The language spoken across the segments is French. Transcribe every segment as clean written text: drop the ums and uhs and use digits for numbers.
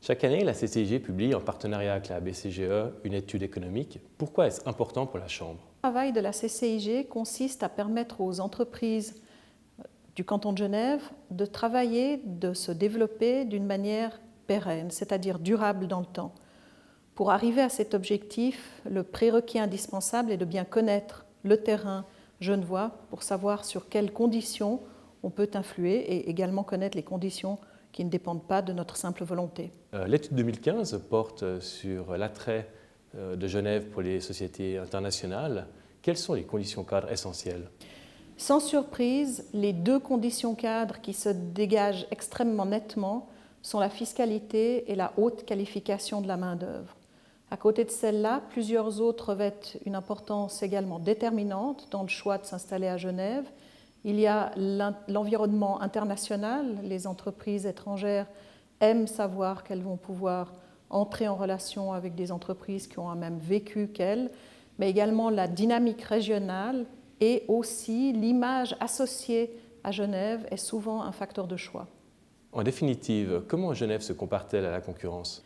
Chaque année, la CCIG publie en partenariat avec la BCGE une étude économique. Pourquoi est-ce important pour la Chambre? Le travail de la CCIG consiste à permettre aux entreprises du canton de Genève de travailler, de se développer d'une manière pérenne, c'est-à-dire durable dans le temps. Pour arriver à cet objectif, le prérequis indispensable est de bien connaître le terrain genevois pour savoir sur quelles conditions on peut influer et également connaître les conditions qui ne dépendent pas de notre simple volonté. L'étude 2015 porte sur l'attrait de Genève pour les sociétés internationales. Quelles sont les conditions cadres essentielles? Sans surprise, les deux conditions cadres qui se dégagent extrêmement nettement sont la fiscalité et la haute qualification de la main-d'œuvre. À côté de celle-là, plusieurs autres revêtent une importance également déterminante dans le choix de s'installer à Genève. Il y a l'environnement international. Les entreprises étrangères aiment savoir qu'elles vont pouvoir entrer en relation avec des entreprises qui ont un même vécu qu'elles, mais également la dynamique régionale et aussi l'image associée à Genève est souvent un facteur de choix. En définitive, comment Genève se compare-t-elle à la concurrence?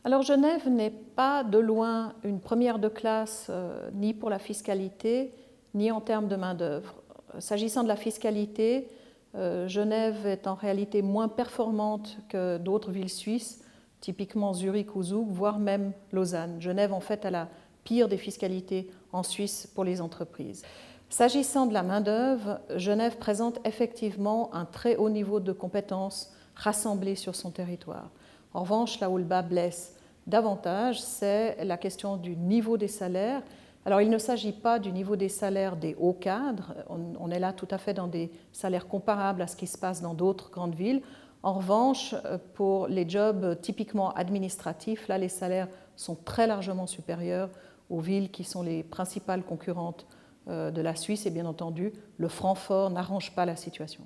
Alors Genève n'est pas de loin une première de classe ni pour la fiscalité ni en termes de main-d'œuvre. S'agissant de la fiscalité, Genève est en réalité moins performante que d'autres villes suisses, typiquement Zurich ou Zug, voire même Lausanne. Genève en fait a la pire des fiscalités en Suisse pour les entreprises. S'agissant de la main-d'œuvre, Genève présente effectivement un très haut niveau de compétences rassemblées sur son territoire. En revanche, là où le bas blesse davantage, c'est la question du niveau des salaires. Alors, il ne s'agit pas du niveau des salaires des hauts cadres, on est là tout à fait dans des salaires comparables à ce qui se passe dans d'autres grandes villes. En revanche, pour les jobs typiquement administratifs, là, les salaires sont très largement supérieurs aux villes qui sont les principales concurrentes de la Suisse et bien entendu, le franc fort n'arrange pas la situation.